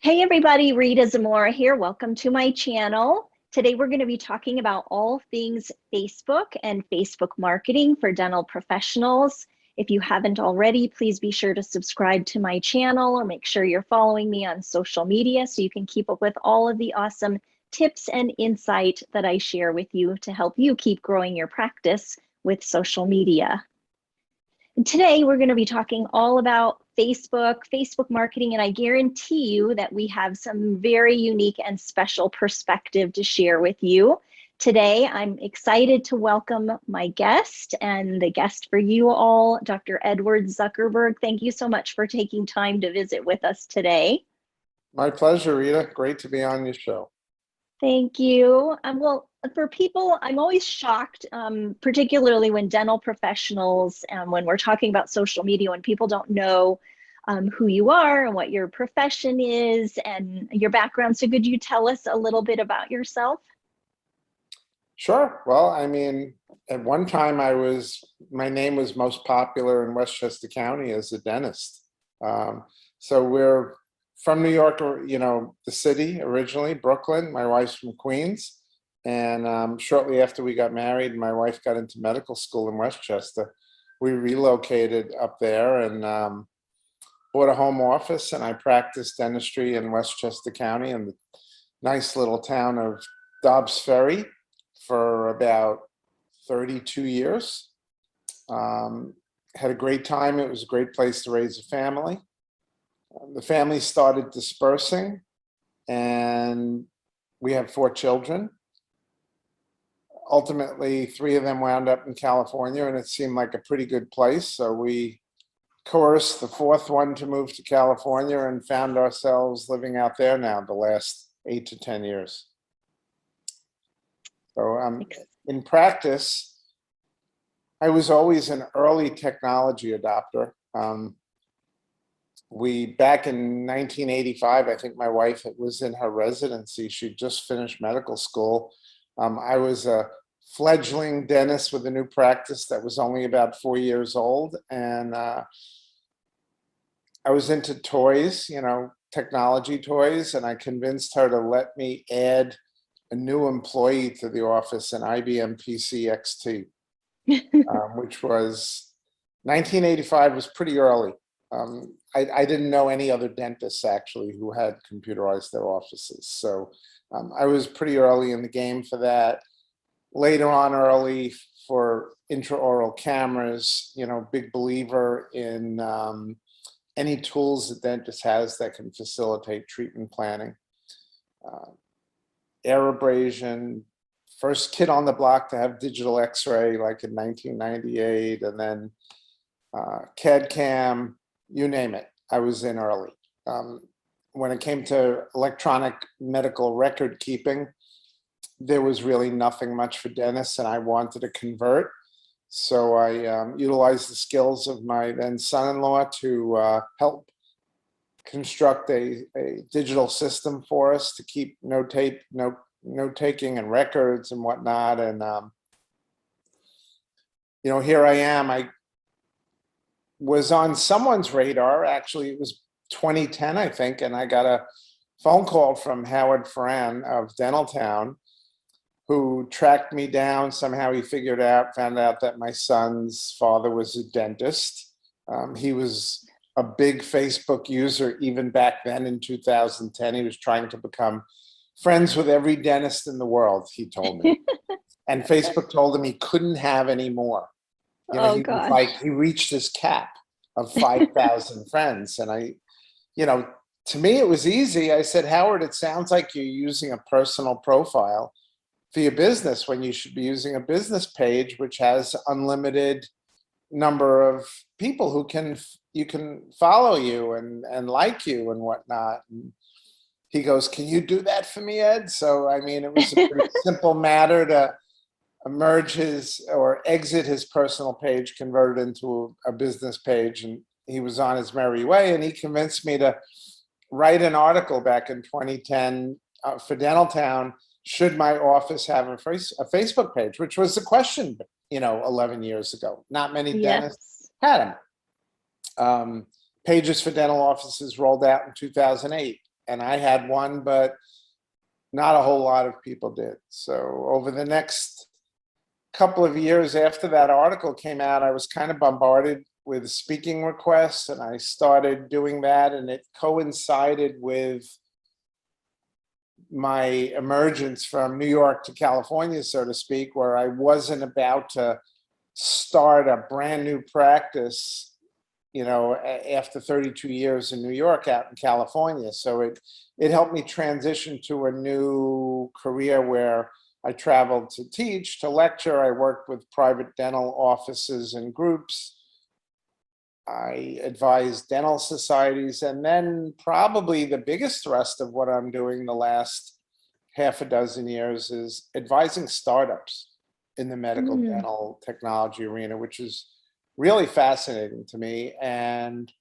Hey everybody, Rita Zamora here. Welcome to my channel. Today we're going to be talking about all things Facebook and Facebook marketing for dental professionals. If you haven't already, please be sure to subscribe to my channel or make sure you're following me on social media so you can keep up with all of the awesome tips and insight that I share with you to help you keep growing your practice with social media. And today we're going to be talking all about Facebook marketing, and I guarantee you that we have some very unique and special perspective to share with you. Today, I'm excited to welcome my guest and the guest for you all, Dr. Edward Zuckerberg. Thank you so much for taking time to visit with us today. My pleasure, Rita. Great to be on your show. Thank you. Well, for people, I'm always shocked, particularly when dental professionals, when we're talking about social media, when people don't know who you are and what your profession is and your background. So could you tell us a little bit about yourself? Sure. Well, I mean, at one time my name was most popular in Westchester County as a dentist. So we're from New York, the city originally, Brooklyn. My wife's from Queens. And shortly after we got married, my wife got into medical school in Westchester. We relocated up there and bought a home office, and I practiced dentistry in Westchester County in the nice little town of Dobbs Ferry for about 32 years. Had a great time. It was a great place to raise a family. The family started dispersing, and we have 4 children. Ultimately, 3 of them wound up in California, and it seemed like a pretty good place. So we coerced the 4th one to move to California and found ourselves living out there now the last 8 to 10 years. So in practice, I was always an early technology adopter. Back in 1985, I think my wife was in her residency. She just finished medical school. I was a fledgling dentist with a new practice that was only about 4 years old. And I was into toys, technology toys. And I convinced her to let me add a new employee to the office, an IBM PC XT, which was 1985 was pretty early. I didn't know any other dentists actually who had computerized their offices. So I was pretty early in the game for that. Later on early for intraoral cameras, big believer in any tools the dentist has that can facilitate treatment planning. Air abrasion, first kid on the block to have digital x-ray like in 1998, and then CAD cam, you name it, I was in early. When it came to electronic medical record keeping, there was really nothing much for dentists, and I wanted to convert. So I utilized the skills of my then son-in-law to help construct a digital system for us to keep note-taking and records and whatnot. And, here I am. I was on someone's radar. Actually, it was 2010, I think, and I got a phone call from Farran of Dentaltown, who tracked me down. Somehow he found out that my son's father was a dentist. He was a big Facebook user even back then in 2010. He was trying to become friends with every dentist in the world, he told me. And Facebook told him he couldn't have any more. He reached his cap of 5,000 friends. And to me, it was easy. I said, Howard, it sounds like you're using a personal profile for your business when you should be using a business page, which has unlimited number of people who you can follow you and like you and whatnot. And he goes, can you do that for me, Ed? So, it was a pretty simple matter to exit his personal page, convert it into a business page. And he was on his merry way. And he convinced me to write an article back in 2010 for Dentaltown. Should my office have a Facebook page, which was the question, 11 years ago. Not many dentists had them. Pages for dental offices rolled out in 2008. and I had one, but not a whole lot of people did. So over the next couple of years after that article came out, I was kind of bombarded with speaking requests, and I started doing that, and it coincided with my emergence from New York to California, so to speak, where I wasn't about to start a brand new practice, after 32 years in New York out in California. So it helped me transition to a new career where I traveled to teach, to lecture. I worked with private dental offices and groups. I advised dental societies. And then probably the biggest thrust of what I'm doing the last half a dozen years is advising startups in the medical dental technology arena, which is really fascinating to me. And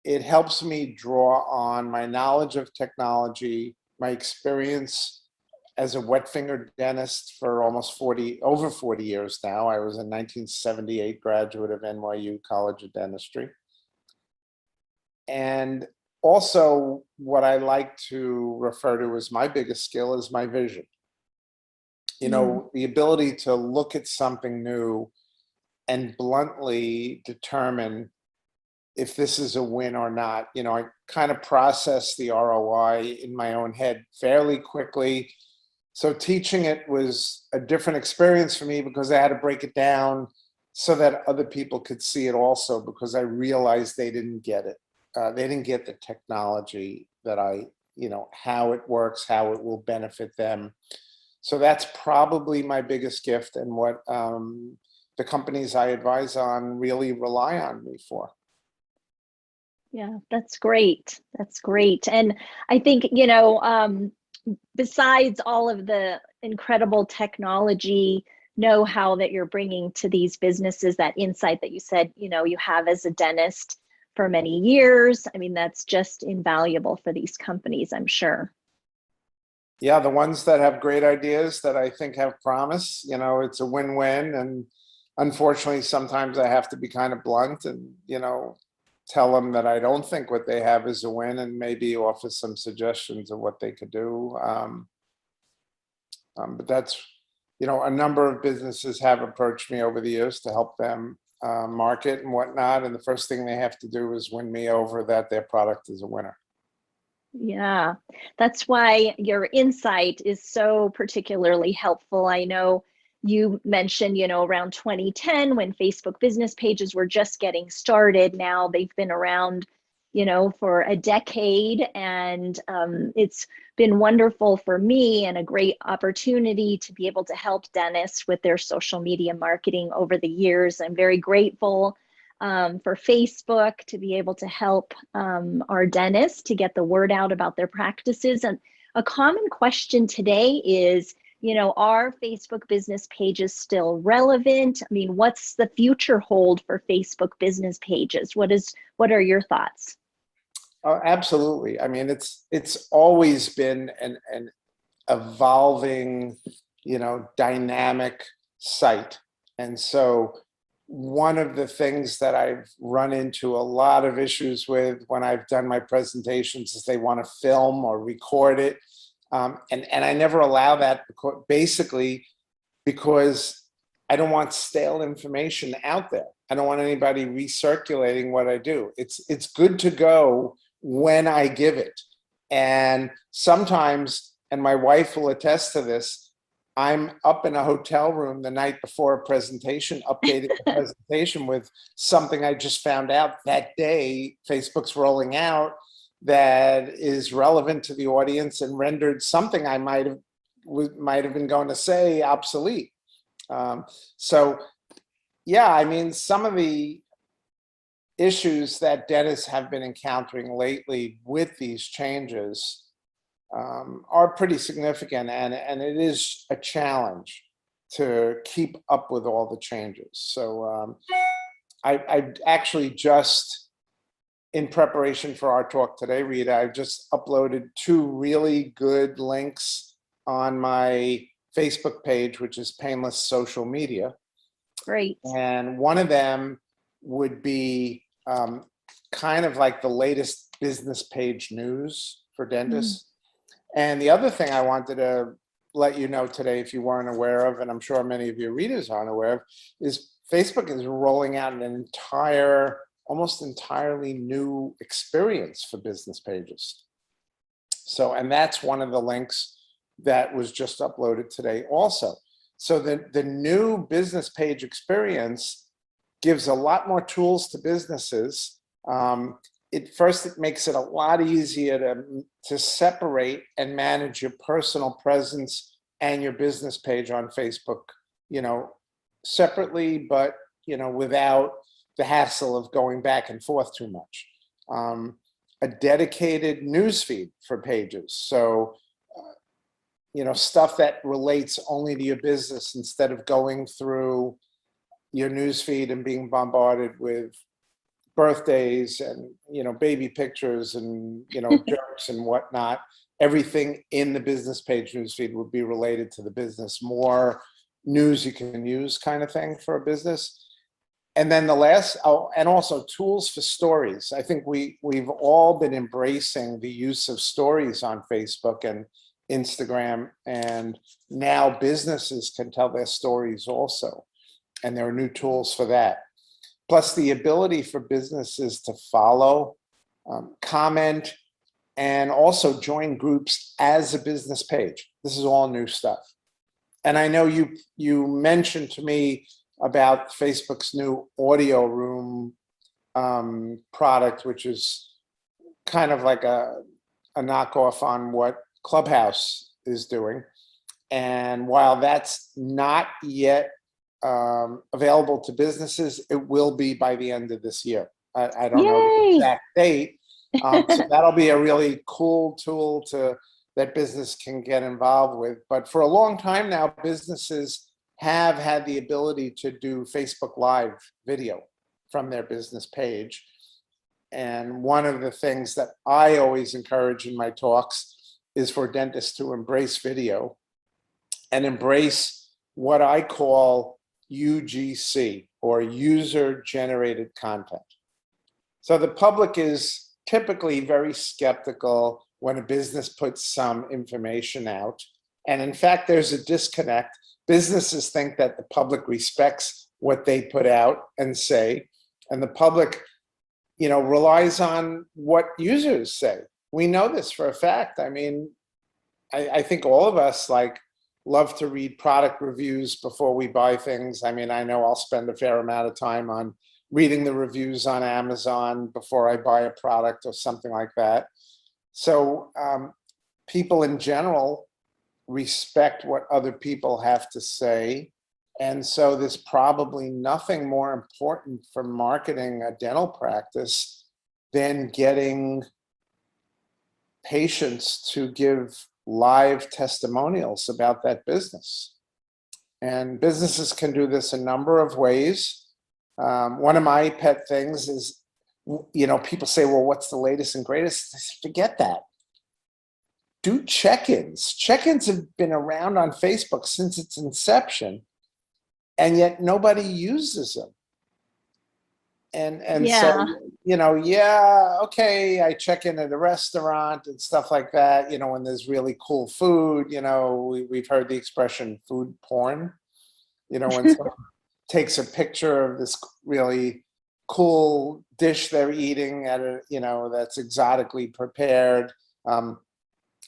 it helps me draw on my knowledge of technology, my experience as a wet finger dentist for over 40 years now. I was a 1978 graduate of NYU College of Dentistry. And also what I like to refer to as my biggest skill is my vision. The ability to look at something new and bluntly determine if this is a win or not. I kind of process the ROI in my own head fairly quickly. So teaching it was a different experience for me because I had to break it down so that other people could see it also, because I realized they didn't get it. They didn't get the technology that how it works, how it will benefit them. So that's probably my biggest gift, and what the companies I advise on really rely on me for. Yeah, that's great. That's great. And I think, besides all of the incredible technology know-how that you're bringing to these businesses, that insight that you said, you have as a dentist for many years, I mean, that's just invaluable for these companies, I'm sure. Yeah, the ones that have great ideas that I think have promise, it's a win-win. And unfortunately, sometimes I have to be kind of blunt and, tell them that I don't think what they have is a win, and maybe offer some suggestions of what they could do. But that's, a number of businesses have approached me over the years to help them market and whatnot. And the first thing they have to do is win me over that their product is a winner. Yeah, that's why your insight is so particularly helpful. I know you mentioned, around 2010 when Facebook business pages were just getting started. Now they've been around, for a decade, and it's been wonderful for me and a great opportunity to be able to help dentists with their social media marketing over the years. I'm very grateful for Facebook to be able to help our dentists to get the word out about their practices. And a common question today is, are Facebook business pages still relevant? I mean, what's the future hold for Facebook business pages? What are your thoughts? Oh, absolutely. I mean, it's always been an evolving, dynamic site. And so one of the things that I've run into a lot of issues with when I've done my presentations is they want to film or record it. And I never allow that, basically because I don't want stale information out there. I don't want anybody recirculating what I do. It's good to go when I give it. And sometimes, and my wife will attest to this, I'm up in a hotel room the night before a presentation, updating the presentation with something I just found out that day Facebook's rolling out that is relevant to the audience and rendered something I might have been going to say obsolete. So yeah, I mean, some of the issues that dentists have been encountering lately with these changes are pretty significant, and it is a challenge to keep up with all the changes. So I actually just, in preparation for our talk today, Rita, I've just uploaded 2 really good links on my Facebook page, which is Painless Social Media. Great. And one of them would be kind of like the latest business page news for for dentists. And the other thing I wanted to let you know today, if you weren't aware of, and I'm sure many of your readers aren't aware of, is Facebook is rolling out an entire, almost entirely new experience for business pages. So, and that's one of the links that was just uploaded today also. So the new business page experience gives a lot more tools to businesses. It makes it a lot easier to separate and manage your personal presence and your business page on Facebook, separately, but, without the hassle of going back and forth too much. A dedicated newsfeed for pages. So, stuff that relates only to your business instead of going through your newsfeed and being bombarded with birthdays and baby pictures and jokes and whatnot. Everything in the business page newsfeed would be related to the business. More news you can use, kind of thing, for a business. And then the last, and also tools for stories. I think we've all been embracing the use of stories on Facebook and Instagram, and now businesses can tell their stories also, and there are new tools for that. Plus the ability for businesses to follow, comment, and also join groups as a business page. This is all new stuff. And I know you mentioned to me about Facebook's new audio room product, which is kind of like a knockoff on what Clubhouse is doing. And while that's not yet available to businesses, it will be by the end of this year. I don't know the exact date. So that'll be a really cool tool that business can get involved with. But for a long time now, businesses have had the ability to do Facebook Live video from their business page. And one of the things that I always encourage in my talks is for dentists to embrace video and embrace what I call UGC, or user-generated content. So the public is typically very skeptical when a business puts some information out. And in fact, there's a disconnect. Businesses think that the public respects what they put out and say, and the public, relies on what users say. We know this for a fact. I mean, I think all of us love to read product reviews before we buy things. I mean, I know I'll spend a fair amount of time on reading the reviews on Amazon before I buy a product or something like that. So people in general respect what other people have to say. And so there's probably nothing more important for marketing a dental practice than getting patients to give live testimonials about that business. And businesses can do this a number of ways. One of my pet things is, people say, well, what's the latest and greatest? Forget that. Do check-ins. Check-ins have been around on Facebook since its inception, and yet nobody uses them. And so, okay, I check in at a restaurant and stuff like that, when there's really cool food, we've heard the expression food porn, when someone takes a picture of this really cool dish they're eating at that's exotically prepared.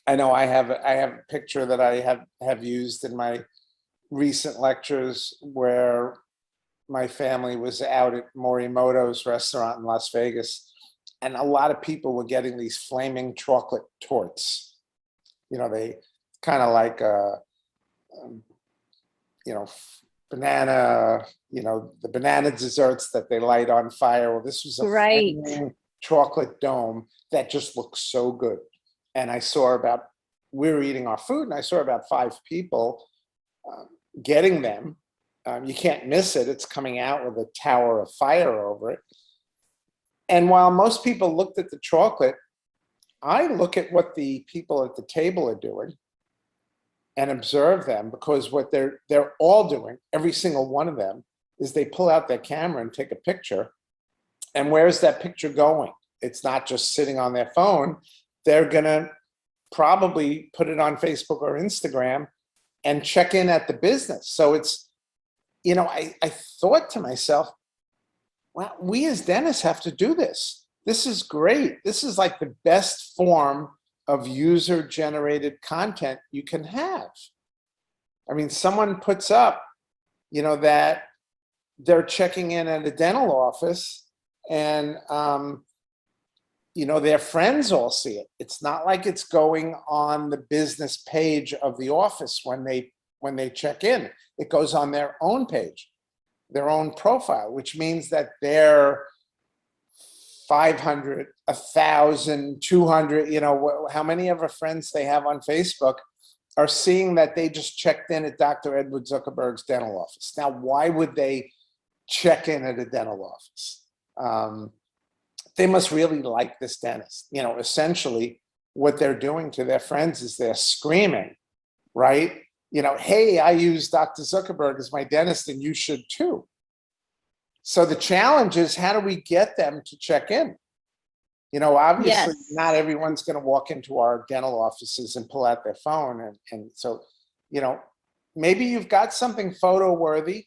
I know I have a picture that I have used in my recent lectures where my family was out at Morimoto's restaurant in Las Vegas, and a lot of people were getting these flaming chocolate torts. They kind of like, banana, the banana desserts that they light on fire. Well, this was a flaming chocolate dome that just looked so good. And we were eating our food, and I saw about 5 people getting them. You can't miss it. It's coming out with a tower of fire over it. And while most people looked at the chocolate, I look at what the people at the table are doing and observe them, because what they're all doing, every single one of them, is they pull out their camera and take a picture. And where's that picture going? It's not just sitting on their phone. They're gonna probably put it on Facebook or Instagram and check in at the business. So it's, I thought to myself, well, we as dentists have to do this. This is great. This is like the best form of user-generated content you can have. I mean, someone puts up, that they're checking in at a dental office, and their friends all see it. It's not like it's going on the business page of the office when they check in. It goes on their own page, their own profile, which means that their 500, 1,000, 200, how many of our friends they have on Facebook are seeing that they just checked in at Dr. Edward Zuckerberg's dental office. Now, why would they check in at a dental office? They must really like this dentist. Essentially what they're doing to their friends is they're screaming, right? Hey, I use Dr. Zuckerberg as my dentist and you should too. So the challenge is, how do we get them to check in? Obviously Yes. not everyone's going to walk into our dental offices and pull out their phone. And so, maybe you've got something photo worthy.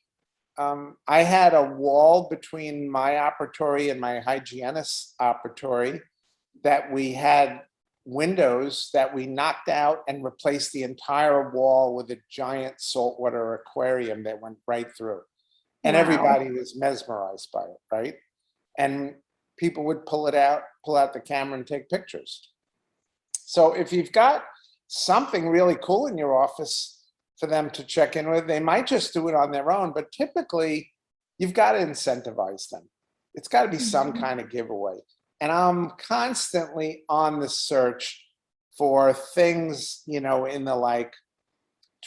I had a wall between my operatory and my hygienist's operatory that we had windows that we knocked out and replaced the entire wall with a giant saltwater aquarium that went right through. And Wow. everybody was mesmerized by it, right? And people would pull out the camera and take pictures. So if you've got something really cool in your office for them to check in with, they might just do it on their own, but typically you've got to incentivize them. It's got to be some kind of giveaway. And I'm constantly on the search for things, in the like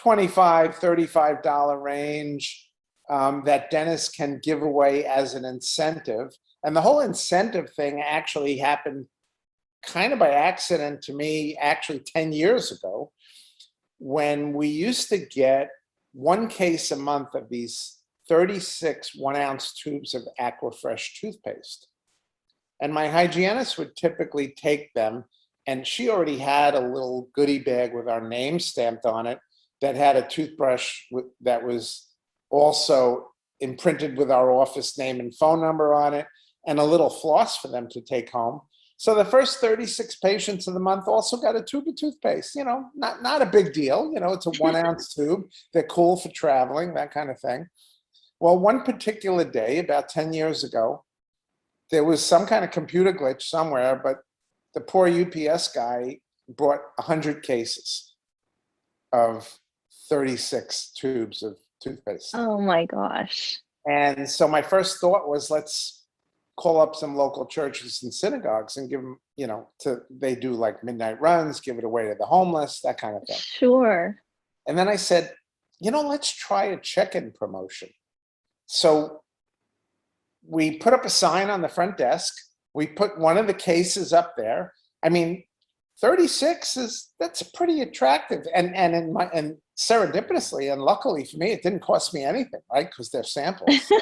$25, $35 range that dentists can give away as an incentive. And the whole incentive thing actually happened kind of by accident to me, actually 10 years ago, when we used to get 1 case a month of these 36 1-ounce tubes of Aquafresh toothpaste. And my hygienist would typically take them, and she already had a little goodie bag with our name stamped on it that had a toothbrush that was also imprinted with our office name and phone number on it, and a little floss for them to take home. So the first 36 patients of the month also got a tube of toothpaste. Not a big deal. It's a 1-ounce tube. They're cool for traveling, that kind of thing. Well, one particular day, about 10 years ago, there was some kind of computer glitch somewhere, but the poor UPS guy brought 100 cases of 36 tubes of toothpaste. Oh my gosh. And so my first thought was, let's call up some local churches and synagogues and give them, they do like midnight runs, give it away to the homeless, that kind of thing. Sure. And then I said, let's try a check-in promotion. So we put up a sign on the front desk. We put one of the cases up there. I mean, 36 that's pretty attractive. And serendipitously and luckily for me, it didn't cost me anything, right? Because they're samples. So,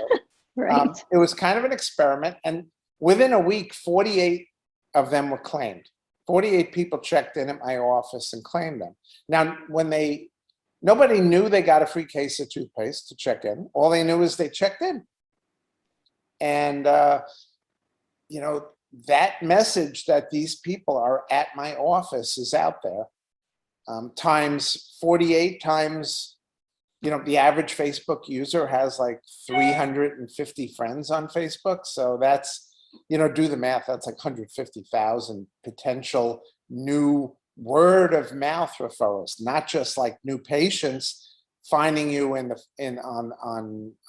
Right. it was kind of an experiment. And within a week, 48 of them were claimed. 48 people checked in at my office and claimed them. Now, nobody knew they got a free case of toothpaste to check in. All they knew is they checked in. And, that message that these people are at my office is out there, times 48 times, the average Facebook user has like 350 friends on Facebook. So that's, do the math, that's like 150,000 potential new word of mouth referrals, not just like new patients finding you on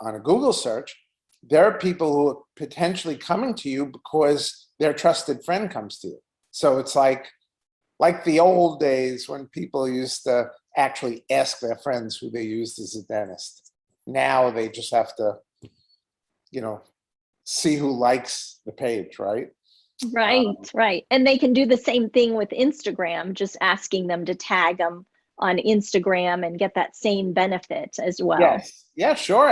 a Google search. There are people who are potentially coming to you because their trusted friend comes to you. So it's like the old days when people used to actually ask their friends who they used as a dentist. Now they just have to, see who likes the page, right? Right. And they can do the same thing with Instagram, just asking them to tag them on Instagram and get that same benefit as well. Yes, yeah, sure.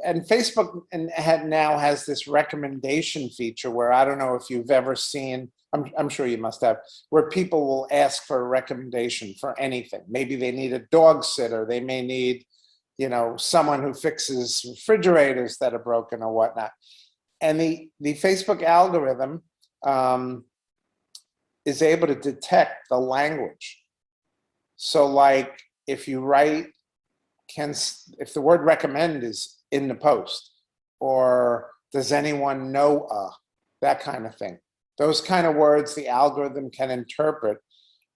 And Facebook now has this recommendation feature where I don't know if you've ever seen. I'm sure you must have, where people will ask for a recommendation for anything. Maybe they need a dog sitter. They may need, someone who fixes refrigerators that are broken or whatnot. And the Facebook algorithm is able to detect the language. So like if you write, if the word recommend is in the post, or does anyone know that kind of thing. Those kind of words the algorithm can interpret,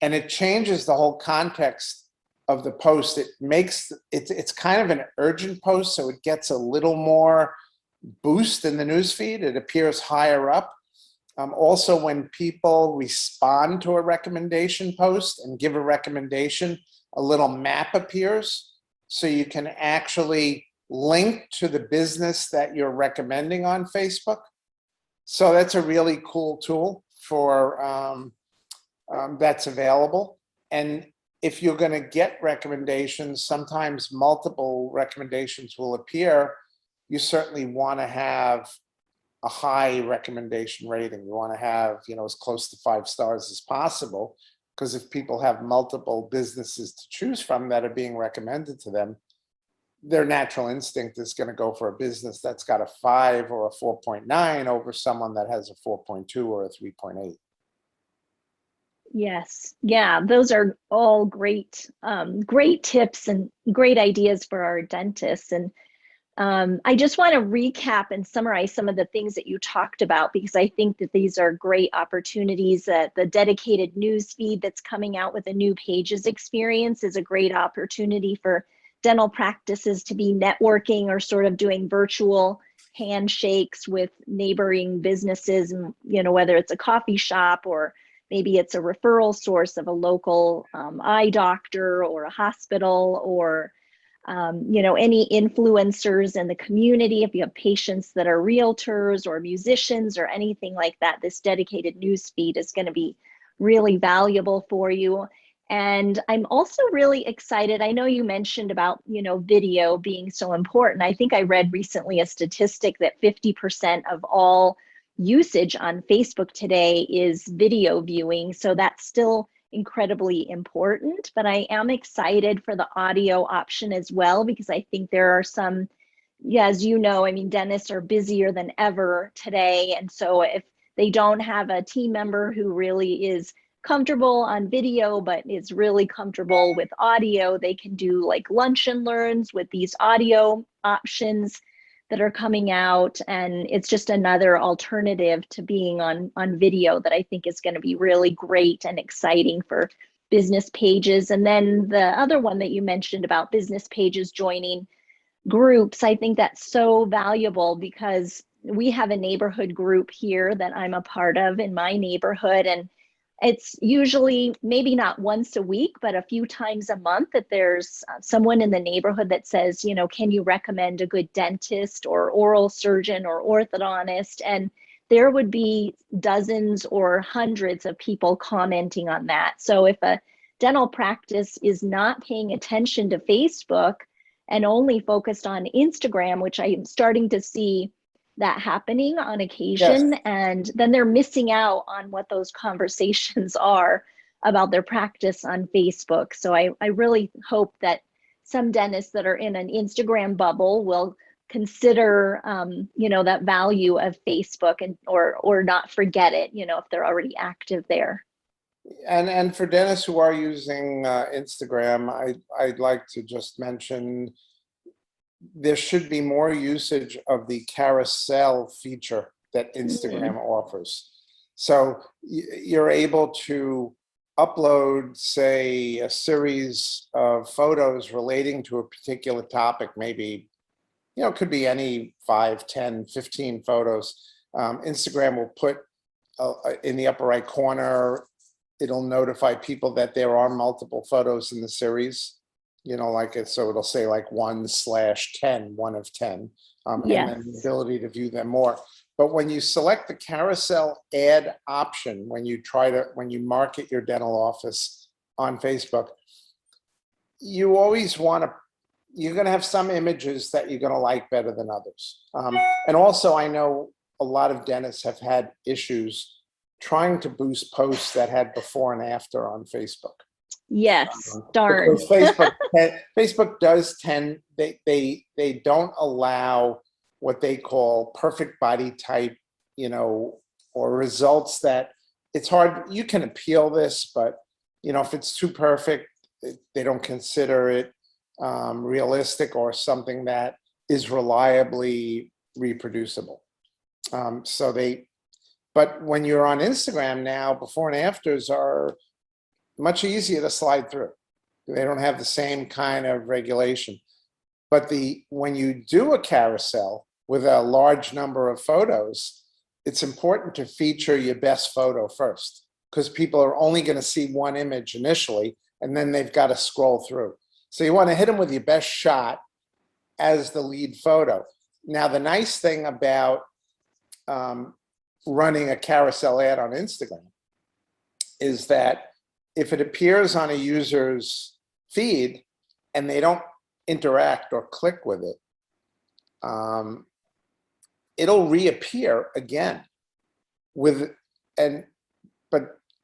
and it changes the whole context of the post. It makes it's kind of an urgent post, so it gets a little more boost in the newsfeed. It appears higher up. Also, when people respond to a recommendation post and give a recommendation, a little map appears. So you can actually link to the business that you're recommending on Facebook. So that's a really cool tool for that's available. And if you're going to get recommendations, sometimes multiple recommendations will appear. You certainly want to have a high recommendation rating. You want to have, as close to 5 stars as possible. Because if people have multiple businesses to choose from that are being recommended to them, their natural instinct is going to go for a business that's got a 5 or a 4.9 over someone that has a 4.2 or a 3.8. Yes. Yeah, those are all great tips and great ideas for our dentists. And I just want to recap and summarize some of the things that you talked about, because I think that these are great opportunities. The dedicated news feed that's coming out with a new Pages experience is a great opportunity for dental practices to be networking or sort of doing virtual handshakes with neighboring businesses, and whether it's a coffee shop or maybe it's a referral source of a local eye doctor or a hospital, or any influencers in the community. If you have patients that are realtors or musicians or anything like that, this dedicated news feed is going to be really valuable for you. And I'm also really excited. I know you mentioned about, video being so important. I think I read recently a statistic that 50% of all usage on Facebook today is video viewing. So that's still incredibly important, but I am excited for the audio option as well, because I think there are some, as dentists are busier than ever today. And so if they don't have a team member who really is comfortable on video, but is really comfortable with audio, they can do like lunch and learns with these audio options that are coming out. And it's just another alternative to being on video that I think is going to be really great and exciting for business pages. And then the other one that you mentioned about business pages joining groups, I think that's so valuable, because we have a neighborhood group here that I'm a part of in my neighborhood. And it's usually maybe not once a week, but a few times a month that there's someone in the neighborhood that says, can you recommend a good dentist or oral surgeon or orthodontist? And there would be dozens or hundreds of people commenting on that. So if a dental practice is not paying attention to Facebook and only focused on Instagram, which I'm starting to see that happening on occasion, Yes. and then they're missing out on what those conversations are about their practice on Facebook. So I really hope that some dentists that are in an Instagram bubble will consider that value of Facebook, and or not forget it, if they're already active there. And for dentists who are using Instagram, I'd like to just mention there should be more usage of the carousel feature that Instagram offers. So you're able to upload, say, a series of photos relating to a particular topic, maybe, it could be any 5, 10, 15 photos. Instagram will put in the upper right corner, it'll notify people that there are multiple photos in the series. So it'll say like 1/10, 1 of 10, Yes. and then the ability to view them more. But when you select the carousel ad option, when you market your dental office on Facebook, you always want to, you're going to have some images that you're going to like better than others. And also, I know a lot of dentists have had issues trying to boost posts that had before and after on Facebook. Yes, darn. Because Facebook does tend, they don't allow what they call perfect body type, or results that it's hard. You can appeal this, but if it's too perfect, they don't consider it realistic or something that is reliably reproducible. But when you're on Instagram now, before and afters are much easier to slide through. They don't have the same kind of regulation. But when you do a carousel with a large number of photos, it's important to feature your best photo first, because people are only going to see one image initially, and then they've got to scroll through. So you want to hit them with your best shot as the lead photo. Now, the nice thing about running a carousel ad on Instagram is that if it appears on a user's feed and they don't interact or click with it, it'll reappear again but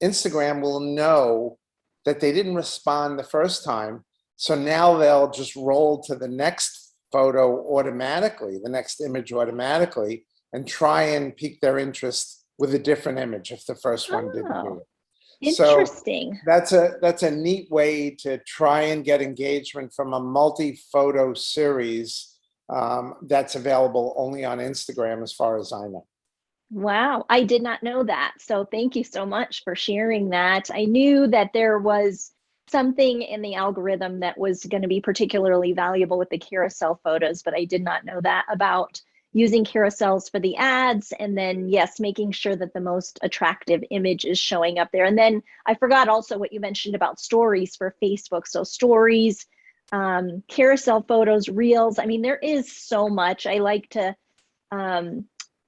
Instagram will know that they didn't respond the first time. So now they'll just roll to the next photo automatically, the next image automatically, and try and pique their interest with a different image if the first one didn't do it. Interesting. So that's a neat way to try and get engagement from a multi-photo series that's available only on Instagram, as far as I know. Wow, I did not know that. So thank you so much for sharing that. I knew that there was something in the algorithm that was going to be particularly valuable with the carousel photos, but I did not know that about using carousels for the ads, and then yes, making sure that the most attractive image is showing up there. And then I forgot also what you mentioned about stories for Facebook. So stories, carousel photos, reels. I mean, there is so much. I like to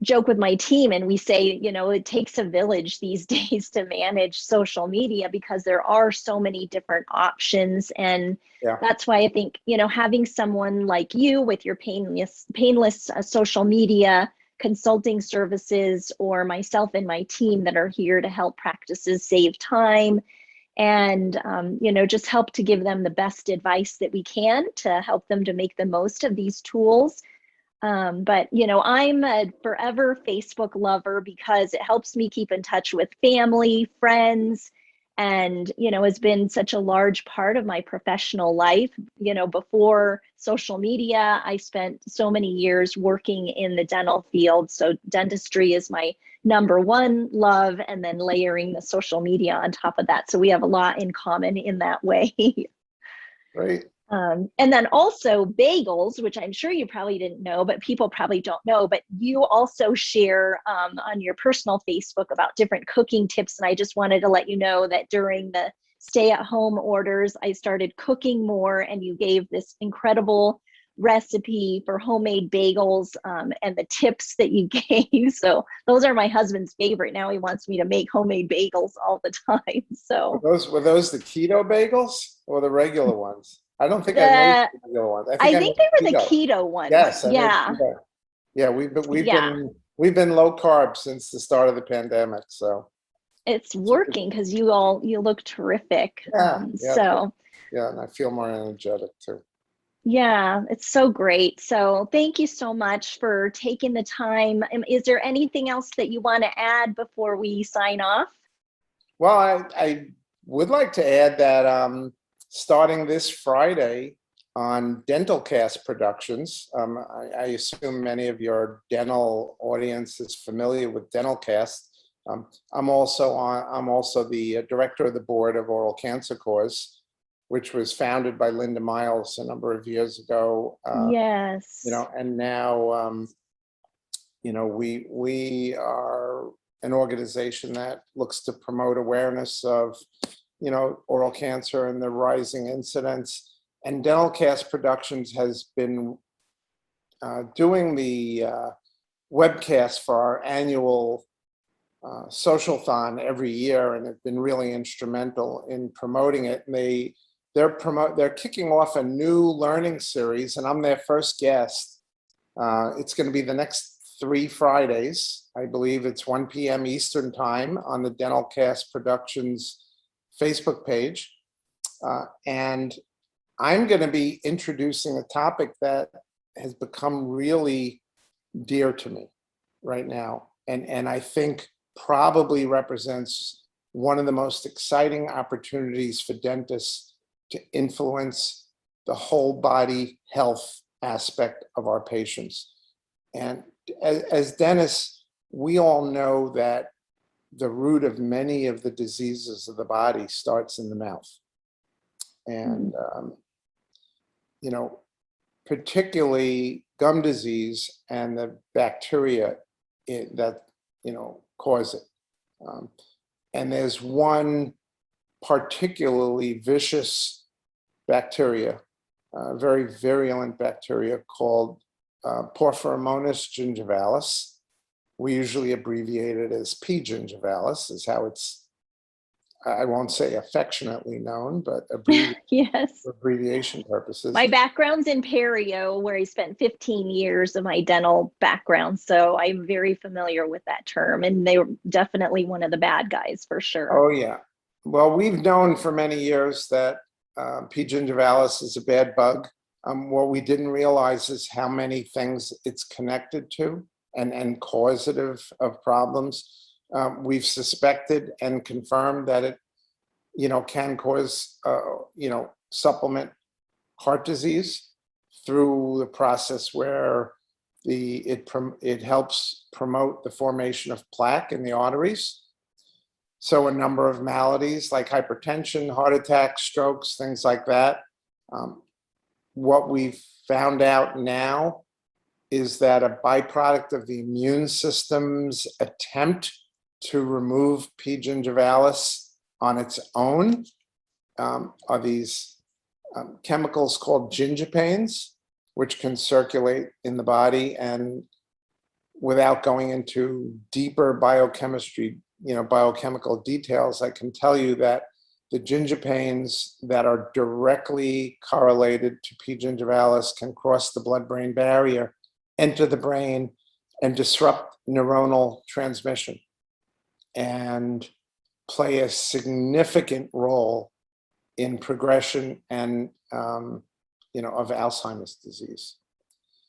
joke with my team and we say, it takes a village these days to manage social media, because there are so many different options. And that's why I think, having someone like you with your painless social media consulting services, or myself and my team that are here to help practices save time and, just help to give them the best advice that we can to help them to make the most of these tools. But I'm a forever Facebook lover, because it helps me keep in touch with family, friends, and has been such a large part of my professional life. Before social media, I spent so many years working in the dental field, so dentistry is my number one love, and then layering the social media on top of that. So we have a lot in common in that way. Right. And then also bagels, which I'm sure you probably didn't know, but people probably don't know, but you also share on your personal Facebook about different cooking tips. And I just wanted to let you know that during the stay-at-home orders, I started cooking more, and you gave this incredible recipe for homemade bagels, and the tips that you gave. So those are my husband's favorite. Now he wants me to make homemade bagels all the time. So were those the keto bagels or the regular ones? I don't think I made the regular ones. I think they were the keto ones. Yes. Yeah. Yeah. We've been low carb since the start of the pandemic. So it's working, because you look terrific. Yeah, and I feel more energetic too. Yeah, it's so great. So thank you so much for taking the time. Is there anything else that you want to add before we sign off? Well, I would like to add that starting this Friday on DentalCast Productions, I assume many of your dental audience is familiar with DentalCast. I'm also the director of the board of Oral Cancer Cause, which was founded by Linda Miles a number of years ago. Yes. And now, we are an organization that looks to promote awareness of, oral cancer and the rising incidence. And DentalCast Productions has been doing the webcast for our annual socialthon every year, and have been really instrumental in promoting it. And they're kicking off a new learning series, and I'm their first guest. It's going to be the next 3 Fridays. I believe it's 1 p.m. Eastern time on the DentalCast Productions Facebook page. And I'm going to be introducing a topic that has become really dear to me right now. And I think probably represents one of the most exciting opportunities for dentists to influence the whole body health aspect of our patients. And as dentists, we all know that the root of many of the diseases of the body starts in the mouth. And, you know, particularly gum disease and the bacteria that, you know, cause it. And there's one particularly vicious bacteria, very virulent bacteria called Porphyromonas gingivalis. We usually abbreviate it as P. gingivalis, is how it's, I won't say affectionately known, but Yes. for abbreviation purposes. My background's in perio, where I spent 15 years of my dental background. So I'm very familiar with that term. And they were definitely one of the bad guys for sure. Oh, yeah. Well, we've known for many years that P. gingivalis is a bad bug. What we didn't realize is how many things it's connected to and causative of problems. We've suspected and confirmed that it, you know, can cause, you know, supplement heart disease through the process where it helps promote the formation of plaque in the arteries. So a number of maladies like hypertension, heart attacks, strokes, things like that. What we've found out now is that a byproduct of the immune system's attempt to remove P. gingivalis on its own are these chemicals called gingipains, which can circulate in the body. And without going into deeper biochemistry, you know, biochemical details, I can tell you that the gingipains that are directly correlated to P. gingivalis can cross the blood-brain barrier, enter the brain, and disrupt neuronal transmission and play a significant role in progression and, you know, of Alzheimer's disease.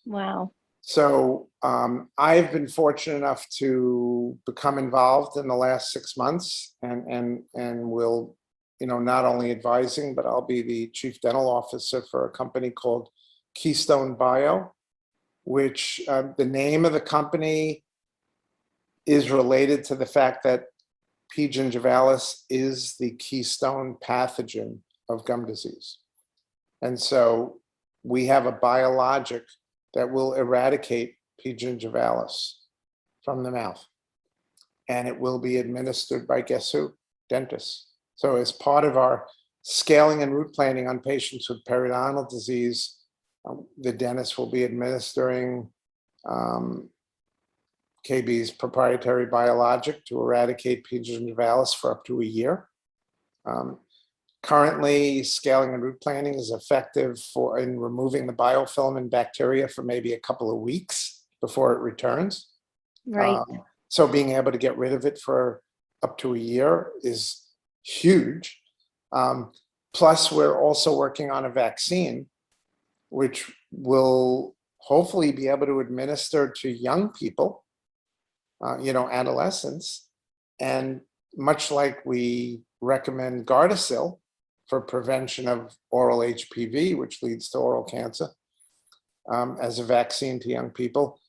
Wow. So I've been fortunate enough to become involved in the last 6 months and will, you know, not only advising, but I'll be the chief dental officer for a company called Keystone Bio, which the name of the company is related to the fact that P. gingivalis is the keystone pathogen of gum disease. And so we have a biologic that will eradicate P. gingivalis from the mouth. And it will be administered by, guess who? Dentists. So as part of our scaling and route planning on patients with periodontal disease, the dentist will be administering KB's proprietary biologic to eradicate P. gingivalis for up to a year. Currently, scaling and route planning is effective in removing the biofilm and bacteria for maybe a couple of weeks before it returns. Right. So being able to get rid of it for up to a year is huge. Plus, we're also working on a vaccine, which will hopefully be able to administer to young people, you know, adolescents. And much like we recommend Gardasil for prevention of oral HPV, which leads to oral cancer, as a vaccine to young people,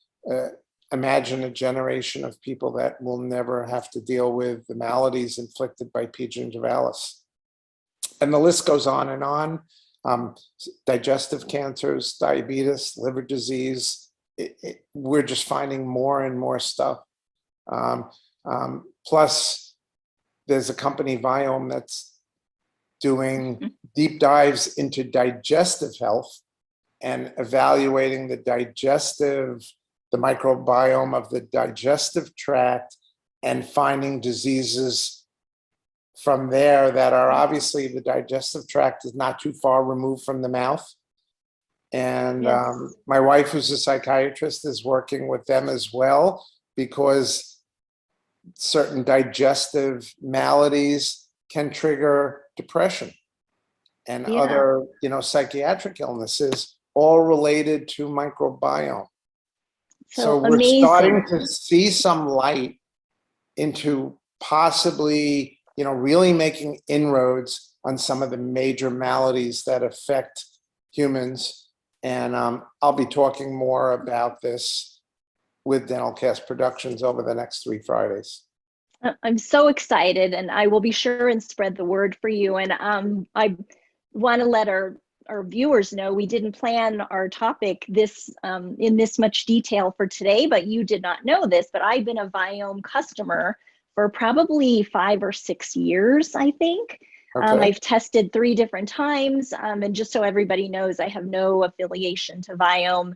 imagine a generation of people that will never have to deal with the maladies inflicted by P. gingivalis. And the list goes on and on. Digestive cancers, diabetes, liver disease. We're just finding more and more stuff. Plus, there's a company, Viome, that's doing deep dives into digestive health and evaluating the microbiome of the digestive tract and finding diseases from there that are obviously the digestive tract is not too far removed from the mouth. And Yes. my wife, who's a psychiatrist, is working with them as well, because certain digestive maladies can trigger depression and Yeah. other, psychiatric illnesses, all related to microbiome. So So we're starting amazing. to see some light into possibly, really making inroads on some of the major maladies that affect humans. And I'll be talking more about this with DentalCast Productions over the next 3 Fridays. I'm so excited, and I will be sure and spread the word for you. And I want to let our viewers know we didn't plan our topic this in this much detail for today, but you did not know this, but I've been a Viome customer for probably 5 or 6 years, I think. Okay. I've tested 3 different times, and just so everybody knows, I have no affiliation to Viome,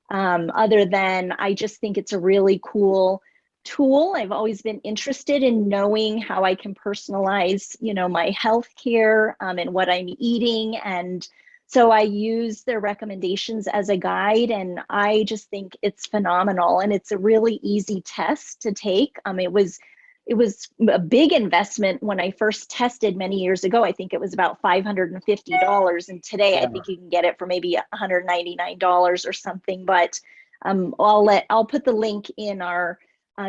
other than I just think it's a really cool tool. I've always been interested in knowing how I can personalize, my healthcare and what I'm eating. And so I use their recommendations as a guide, and I just think it's phenomenal. And it's a really easy test to take. It was a big investment when I first tested many years ago. I think it was about $550, and today I think you can get it for maybe $199 or something. But I'll put the link in our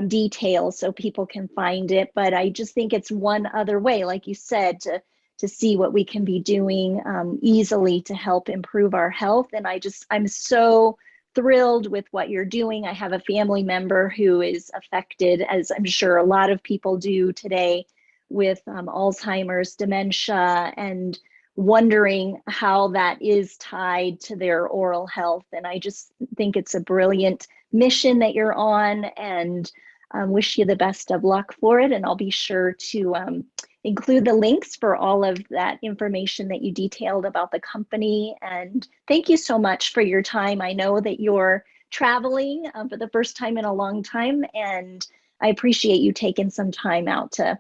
details so people can find it. But I just think it's one other way, like you said, to see what we can be doing easily to help improve our health. And I'm so thrilled with what you're doing. I have a family member who is affected, as I'm sure a lot of people do today, with Alzheimer's, dementia, and wondering how that is tied to their oral health. And I just think it's a brilliant mission that you're on, and wish you the best of luck for it. And I'll be sure to include the links for all of that information that you detailed about the company. And thank you so much for your time. I know that you're traveling for the first time in a long time, and I appreciate you taking some time out to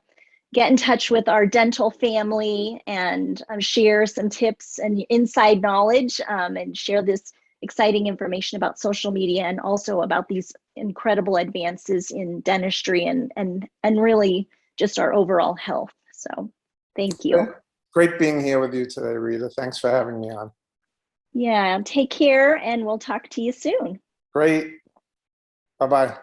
get in touch with our dental family and share some tips and inside knowledge, and share this exciting information about social media, and also about these incredible advances in dentistry and really just our overall health. So thank you. Great being here with you today, Rita. Thanks for having me on. Yeah, take care, and we'll talk to you soon. Great. Bye-bye.